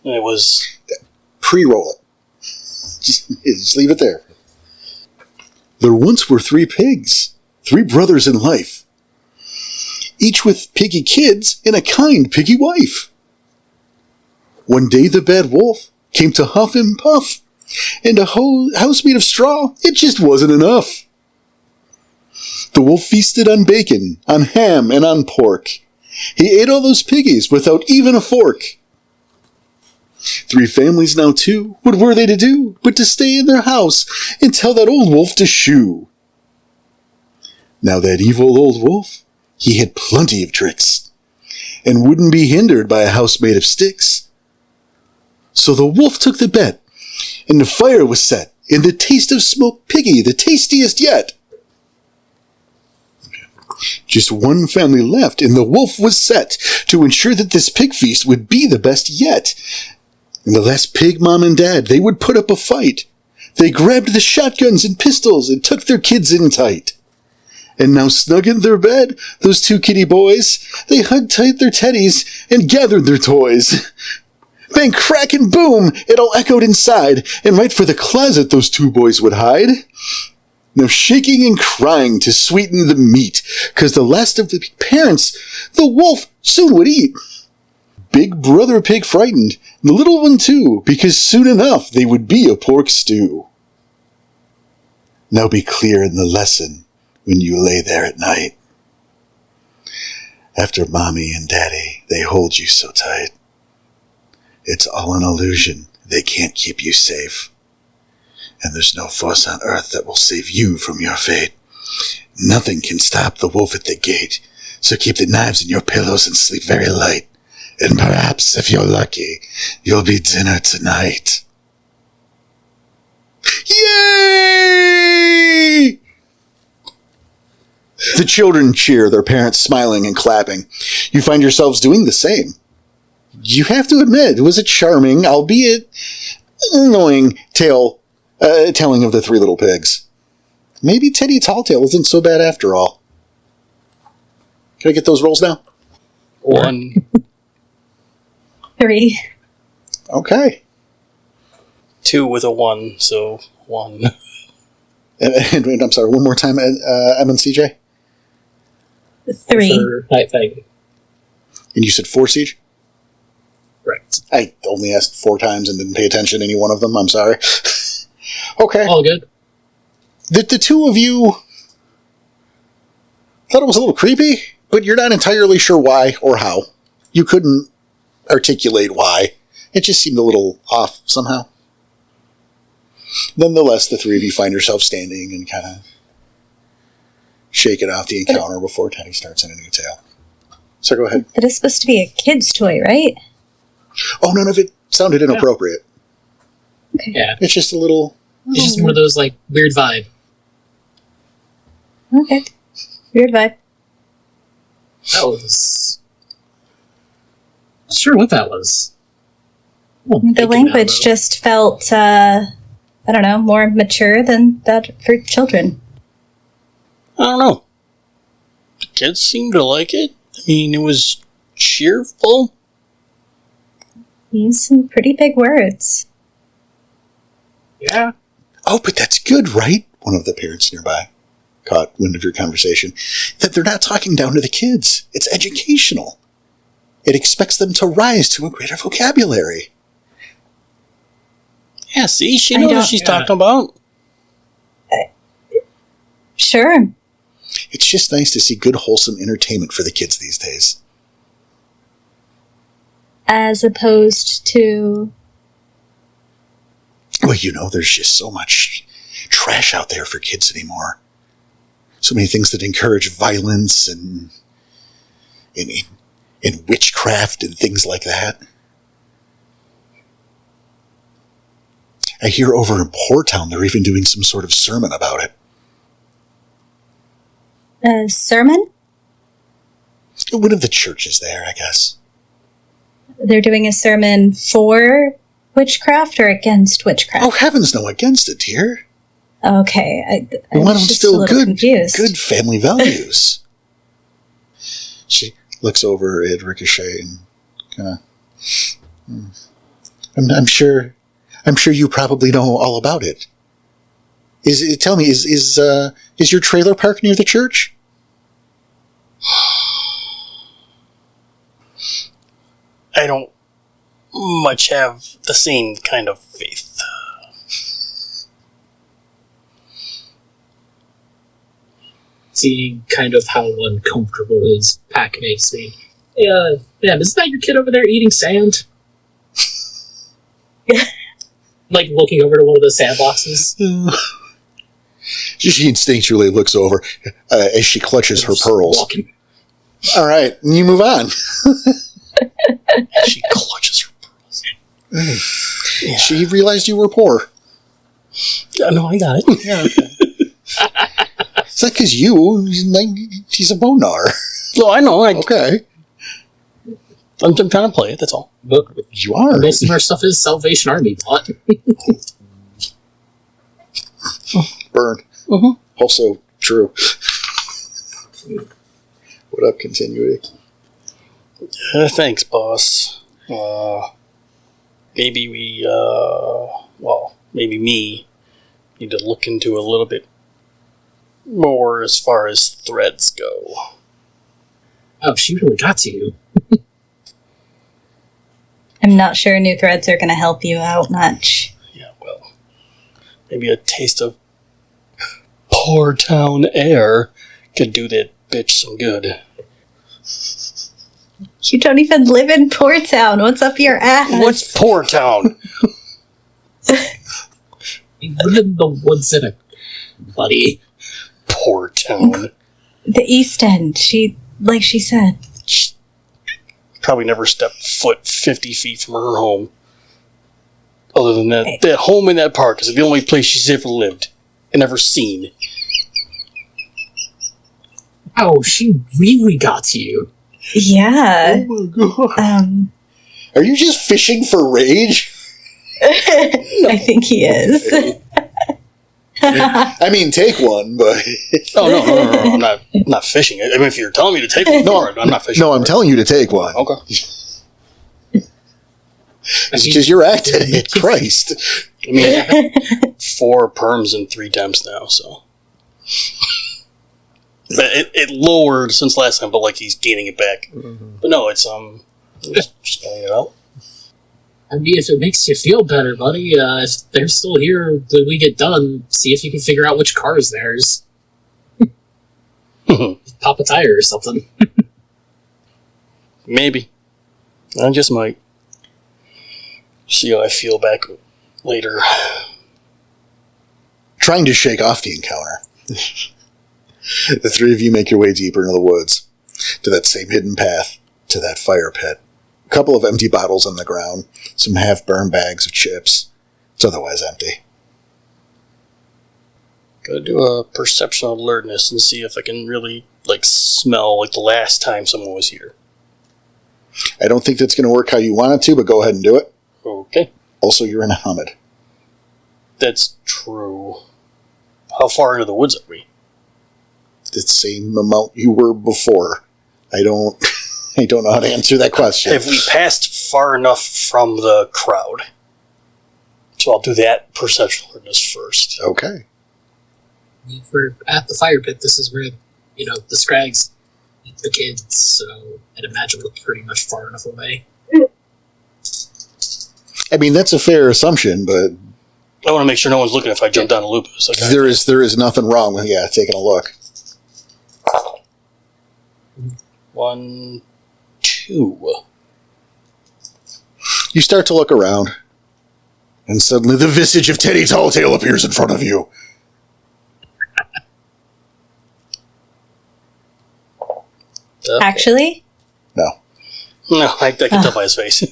Speaker 2: It was...
Speaker 1: Pre-roll it. Just leave it there. There once were 3 pigs, 3 brothers in life, each with piggy kids and a kind piggy wife. One day the bad wolf came to huff and puff, and a house made of straw, it just wasn't enough. The wolf feasted on bacon, on ham, and on pork. He ate all those piggies without even a fork. 3 families now too, what were they to do but to stay in their house and tell that old wolf to shoo? Now that evil old wolf, he had plenty of tricks, and wouldn't be hindered by a house made of sticks. So the wolf took the bet, and the fire was set, and the taste of smoked piggy, the tastiest yet. Just one family left, and the wolf was set to ensure that this pig feast would be the best yet. And the last pig mom and dad, they would put up a fight. They grabbed the shotguns and pistols and took their kids in tight. And now snug in their bed, those 2 kitty boys, they hugged tight their teddies and gathered their toys. Bang, crack, and boom, it all echoed inside, and right for the closet those 2 boys would hide. Now shaking and crying to sweeten the meat, 'cause the last of the parents the wolf soon would eat. Big brother pig frightened, and the little one too, because soon enough they would be a pork stew. Now be clear in the lesson when you lay there at night. After mommy and daddy, they hold you so tight. It's all an illusion, they can't keep you safe. And there's no force on earth that will save you from your fate. Nothing can stop the wolf at the gate, so keep the knives in your pillows and sleep very light. And perhaps, if you're lucky, you'll be dinner tonight. Yay! The children cheer, their parents smiling and clapping. You find yourselves doing the same. You have to admit, it was a charming, albeit annoying, telling of the 3 little pigs. Maybe Teddy Talltail isn't so bad after all. Can I get those rolls now?
Speaker 2: 1.
Speaker 3: 3.
Speaker 1: Okay.
Speaker 2: 2 with a 1, so 1.
Speaker 1: And I'm sorry, one more time, M and CJ?
Speaker 3: 3.
Speaker 4: Thank you.
Speaker 1: And you said 4, Siege?
Speaker 4: Right.
Speaker 1: I only asked 4 times and didn't pay attention to any one of them. I'm sorry. Okay.
Speaker 4: All good.
Speaker 1: The 2 of you thought it was a little creepy, but you're not entirely sure why or how. You couldn't articulate why. It just seemed a little off somehow. Nonetheless, the 3 of you find yourself standing and kind of shaking off the encounter before Teddy starts in a new tale. So go ahead.
Speaker 3: That is supposed to be a kid's toy, right?
Speaker 1: Oh, none of it sounded inappropriate.
Speaker 3: Okay.
Speaker 4: Yeah.
Speaker 1: It's just a little...
Speaker 4: It's just one of those, like, weird vibe.
Speaker 3: Okay. Weird vibe.
Speaker 4: That was... Not sure what that was. Well,
Speaker 3: The language just felt, I don't know, more mature than that for children.
Speaker 2: I don't know. The kids seemed to like it. I mean, it was cheerful.
Speaker 3: Use some pretty big words.
Speaker 4: Yeah.
Speaker 1: Oh, but that's good, right? One of the parents nearby caught wind of your conversation. That they're not talking down to the kids. It's educational. It expects them to rise to a greater vocabulary.
Speaker 2: Yeah, see, she knows what she's talking about.
Speaker 3: Sure.
Speaker 1: It's just nice to see good, wholesome entertainment for the kids these days.
Speaker 3: As opposed to...
Speaker 1: Well, you know, there's just so much trash out there for kids anymore. So many things that encourage violence and witchcraft and things like that. I hear over in Port Town they're even doing some sort of sermon about it.
Speaker 3: A sermon?
Speaker 1: One of the churches there, I guess.
Speaker 3: They're doing a sermon for witchcraft or against witchcraft?
Speaker 1: Oh, heavens no, against it, dear.
Speaker 3: Okay, I
Speaker 1: We want
Speaker 3: was
Speaker 1: to
Speaker 3: just a
Speaker 1: instill
Speaker 3: little confused.
Speaker 1: good family values. She looks over at Ricochet and kind of... I'm sure you probably know all about it. Tell me, is your trailer park near the church?
Speaker 2: I don't much have the same kind of faith.
Speaker 4: Seeing kind of how uncomfortable his pack makes me. Yeah, ma'am, isn't that your kid over there eating sand? Like looking over to one of the sandboxes.
Speaker 1: She instinctually looks over as she clutches her pearls.
Speaker 4: Walking.
Speaker 1: All right, you move on.
Speaker 2: She clutches her pearls.
Speaker 1: Yeah. She realized you were poor.
Speaker 2: Yeah, no, I got it.
Speaker 1: Yeah. It's not because he's a bonar.
Speaker 2: No, I know.
Speaker 1: Okay.
Speaker 2: I'm trying to play it, that's all.
Speaker 4: But
Speaker 1: You are.
Speaker 4: most of our stuff is Salvation Army plot.
Speaker 1: Burn.
Speaker 2: Mm-hmm.
Speaker 1: Also true. What up, continuity?
Speaker 2: Thanks, boss. Maybe maybe me need to look into a little bit more as far as threads go.
Speaker 4: Oh, she really got to you.
Speaker 3: I'm not sure new threads are going to help you out much.
Speaker 2: Yeah, well, maybe a taste of Port Town air could do that bitch some good.
Speaker 3: You don't even live in Port Town. What's up your ass?
Speaker 2: What's Port Town?
Speaker 4: You live in the woods in a buddy.
Speaker 2: Port Town.
Speaker 3: The East End. Like she said.
Speaker 2: Probably never stepped foot 50 feet from her home. Other than that home in that park is the only place she's ever lived and ever seen.
Speaker 4: Oh, she really got to you.
Speaker 3: Yeah.
Speaker 1: Oh my god. Are you just fishing for rage?
Speaker 3: I think he is.
Speaker 1: I mean, take one, but...
Speaker 2: Oh, no. I'm not fishing. I mean, if you're telling me to take one, no, I'm not fishing.
Speaker 1: No, I'm telling you to take one.
Speaker 2: Okay.
Speaker 1: It's because you're acting it. Christ.
Speaker 2: I mean, I have 4 perms and 3 temps now, so... But it lowered since last time, but like he's gaining it back. Mm-hmm. But no, it's just playing it out.
Speaker 4: I mean, if it makes you feel better, buddy, if they're still here when we get done, see if you can figure out which car is theirs. Pop a tire or something.
Speaker 2: Maybe. I just might. See how I feel back later.
Speaker 1: Trying to shake off the encounter. The 3 of you make your way deeper into the woods, to that same hidden path, to that fire pit. A couple of empty bottles on the ground, some half-burned bags of chips. It's otherwise empty.
Speaker 2: Gotta do a perception alertness and see if I can really, smell like the last time someone was here.
Speaker 1: I don't think that's going to work how you want it to, but go ahead and do it.
Speaker 2: Okay.
Speaker 1: Also, you're in a Hamid.
Speaker 2: That's true. How far into the woods are we?
Speaker 1: The same amount you were before. I don't know how to answer that question.
Speaker 2: Have we passed far enough from the crowd? So I'll do that perception alertness first.
Speaker 1: Okay.
Speaker 4: If we're at the fire pit, this is where, the Scrags eat the kids, so I'd imagine we're pretty much far enough away.
Speaker 1: I mean, that's a fair assumption, but...
Speaker 2: I want to make sure no one's looking if I jump down a lupus. Okay?
Speaker 1: There is nothing wrong with, taking a look.
Speaker 2: 1, 2.
Speaker 1: You start to look around, and suddenly the visage of Teddy Talltail appears in front of you.
Speaker 3: Actually?
Speaker 1: No.
Speaker 2: No, I can tell by his face.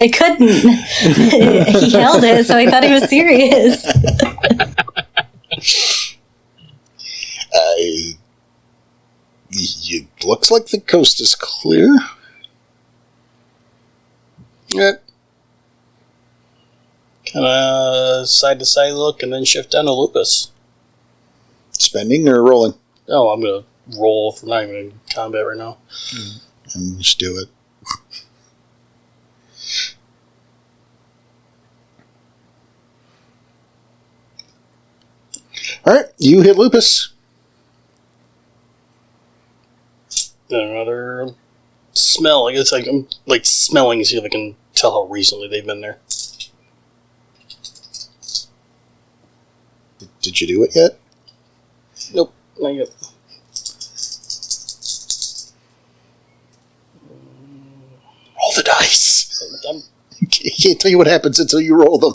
Speaker 3: I couldn't. He held it, so I thought he was serious.
Speaker 1: It looks like the coast is clear.
Speaker 2: Yeah. Kind of side to side look and then shift down to Lupus.
Speaker 1: Spending or rolling?
Speaker 2: Oh, I'm going to roll for not even in combat right now.
Speaker 1: And just do it. Alright, you hit Lupus.
Speaker 2: Then another smell. I guess I'm like smelling to see if I can tell how recently they've been there.
Speaker 1: Did you do it yet?
Speaker 2: Nope, not yet.
Speaker 1: Roll the dice.
Speaker 2: I'm
Speaker 1: I can't tell you what happens until you roll them.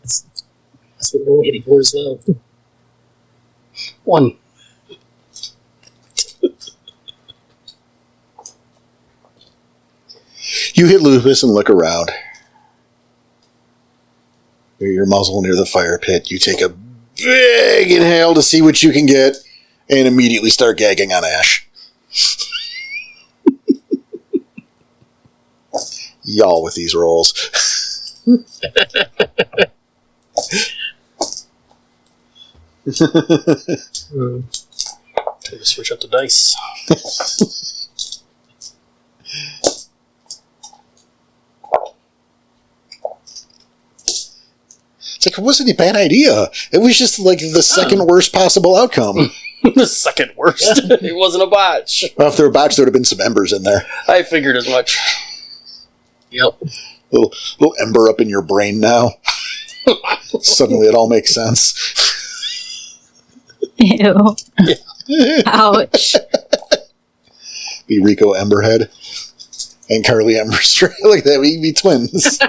Speaker 4: That's what we're waiting for as well.
Speaker 2: 1.
Speaker 1: You hit Lupus and look around. Your muzzle near the fire pit. You take a big inhale to see what you can get and immediately start gagging on ash. Y'all with these rolls.
Speaker 2: Time to switch up the dice.
Speaker 1: It's like, it wasn't a bad idea. It was just like the second worst possible outcome.
Speaker 2: The second worst. It wasn't a botch.
Speaker 1: Well, if there were bots, there would have been some embers in there.
Speaker 2: I figured as much.
Speaker 4: Yep.
Speaker 1: Little ember up in your brain now. Suddenly it all makes sense.
Speaker 3: Ew. Ouch.
Speaker 1: Be Rico Emberhead. And Carly Emberstray. Look at that, we be twins.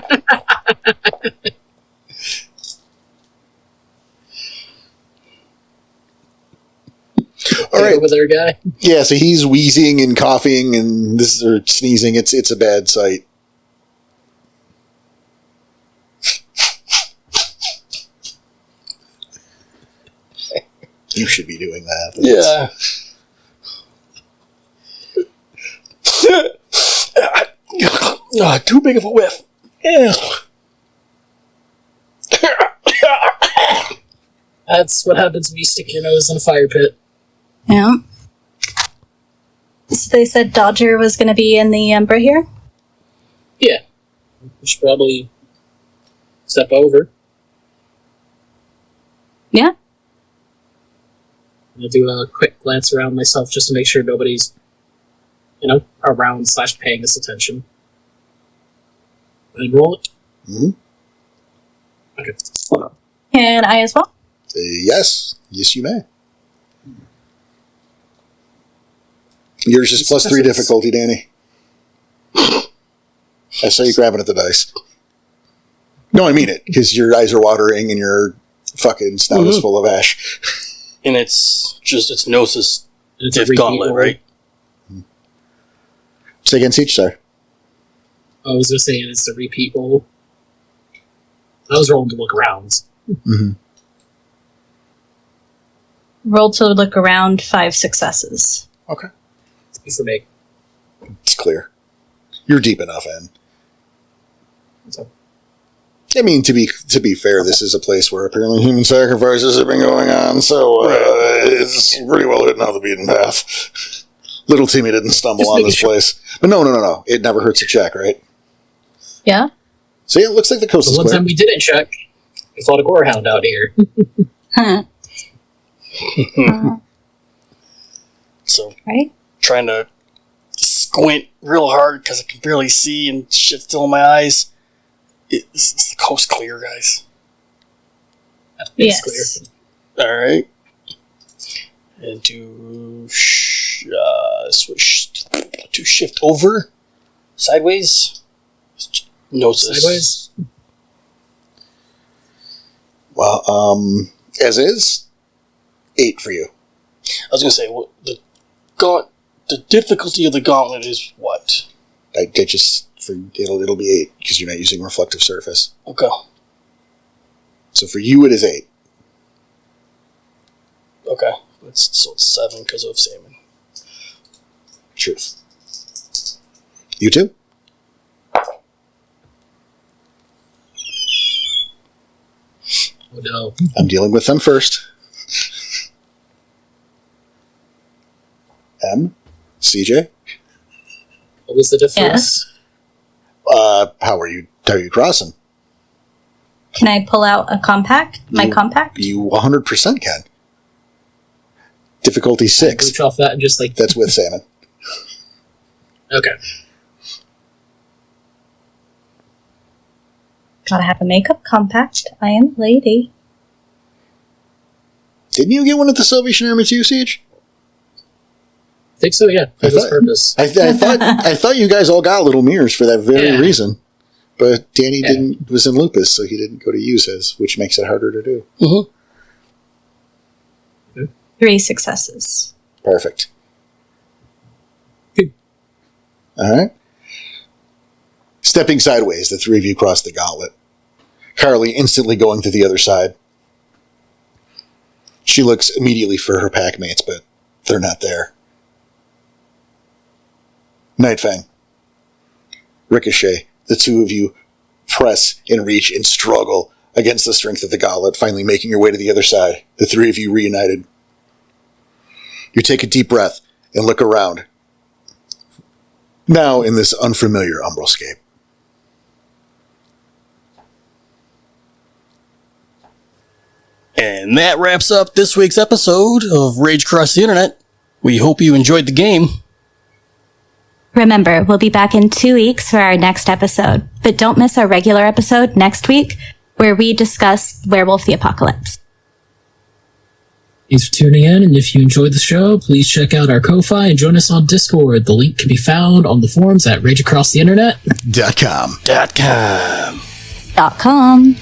Speaker 1: All right.
Speaker 4: Over there, guy.
Speaker 1: Yeah, so he's wheezing and coughing and or sneezing. It's a bad sight. You should be doing that.
Speaker 2: Yeah. Too big of a whiff. Yeah.
Speaker 4: That's what happens when you stick your nose in a fire pit.
Speaker 3: Yeah. So they said Dodger was going to be in the Ember here?
Speaker 4: Yeah. We should probably step over.
Speaker 3: Yeah.
Speaker 4: I'll do a quick glance around myself just to make sure nobody's, around / paying us attention. And roll it.
Speaker 1: Mm-hmm.
Speaker 4: Okay.
Speaker 3: And I as well?
Speaker 1: Yes. Yes, you may. Yours is +3 difficulty, Danny. I saw you grabbing at the dice. No, I mean it, because your eyes are watering and your fucking snout is full of ash.
Speaker 2: And it's Gnosis
Speaker 4: It's
Speaker 2: Diff
Speaker 4: a
Speaker 2: Gauntlet,
Speaker 4: repeat
Speaker 2: right?
Speaker 1: Say against each, sir.
Speaker 4: roll. I was just saying it's a repeat roll. I was rolling to look around.
Speaker 1: Mm-hmm.
Speaker 3: Roll to look around, 5 successes.
Speaker 1: Okay.
Speaker 4: It's for me.
Speaker 1: It's clear. You're deep enough in.
Speaker 4: So,
Speaker 1: I mean, to be fair, this is a place where apparently human sacrifices have been going on, so it's pretty well hidden off the beaten path. Little Timmy didn't stumble
Speaker 4: Just
Speaker 1: on
Speaker 4: making
Speaker 1: this
Speaker 4: sure.
Speaker 1: place. But no. It never hurts to check, right?
Speaker 3: Yeah?
Speaker 1: So yeah, it looks like the coast
Speaker 4: the
Speaker 1: is
Speaker 4: one
Speaker 1: clear.
Speaker 4: time we didn't check, we fought a gorehound out here.
Speaker 3: Huh.
Speaker 2: So
Speaker 3: Right?
Speaker 2: trying to squint real hard because I can barely see and shit's still in my eyes. Is the coast clear, guys?
Speaker 4: It's
Speaker 3: Yes.
Speaker 4: clear.
Speaker 2: All right. And to switch to shift over sideways. Gnosis.
Speaker 4: Sideways?
Speaker 1: Well, as is, 8 for you.
Speaker 2: I was gonna say, well, the gaunt The difficulty of the gauntlet is what?
Speaker 1: I just it'll be 8 because you're not using reflective surface.
Speaker 2: Okay.
Speaker 1: So for you, it is 8.
Speaker 2: Okay. So it's 7 because of salmon.
Speaker 1: Truth. You too?
Speaker 4: Oh no.
Speaker 1: I'm dealing with them first. M? CJ?
Speaker 4: What was the difference?
Speaker 1: How are you crossing?
Speaker 3: Can I pull out a compact? My compact?
Speaker 1: You 100% can. Difficulty 6.
Speaker 4: Reach off that and just like...
Speaker 1: That's with salmon.
Speaker 4: Okay.
Speaker 3: Gotta have a makeup compact. I am a lady.
Speaker 1: Didn't you get one at the Salvation Army too, Siege?
Speaker 4: I think so, yeah. For this purpose.
Speaker 1: I thought you guys all got little mirrors for that very reason. But Danny was in lupus, so he didn't go to use his, which makes it harder to do.
Speaker 2: Mm-hmm.
Speaker 3: 3 successes.
Speaker 1: Perfect.
Speaker 4: Good.
Speaker 1: All right. Stepping sideways, the 3 of you cross the gauntlet. Carly instantly going to the other side. She looks immediately for her pack mates, but they're not there. Nightfang. Ricochet. The 2 of you press and reach and struggle against the strength of the gauntlet, finally making your way to the other side. The 3 of you reunited. You take a deep breath and look around. Now in this unfamiliar umbralscape.
Speaker 2: And that wraps up this week's episode of Rage Across the Internet. We hope you enjoyed the game.
Speaker 3: Remember, we'll be back in 2 weeks for our next episode, but don't miss our regular episode next week where we discuss Werewolf the Apocalypse.
Speaker 4: Thanks for tuning in, and if you enjoyed the show, please check out our Ko-Fi and join us on Discord. The link can be found on the forums at rageacrosstheinternet.com.
Speaker 3: .com.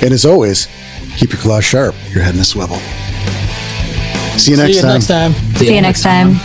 Speaker 1: And as always, keep your claws sharp, your head in a swivel. See you next time.
Speaker 3: See you next time.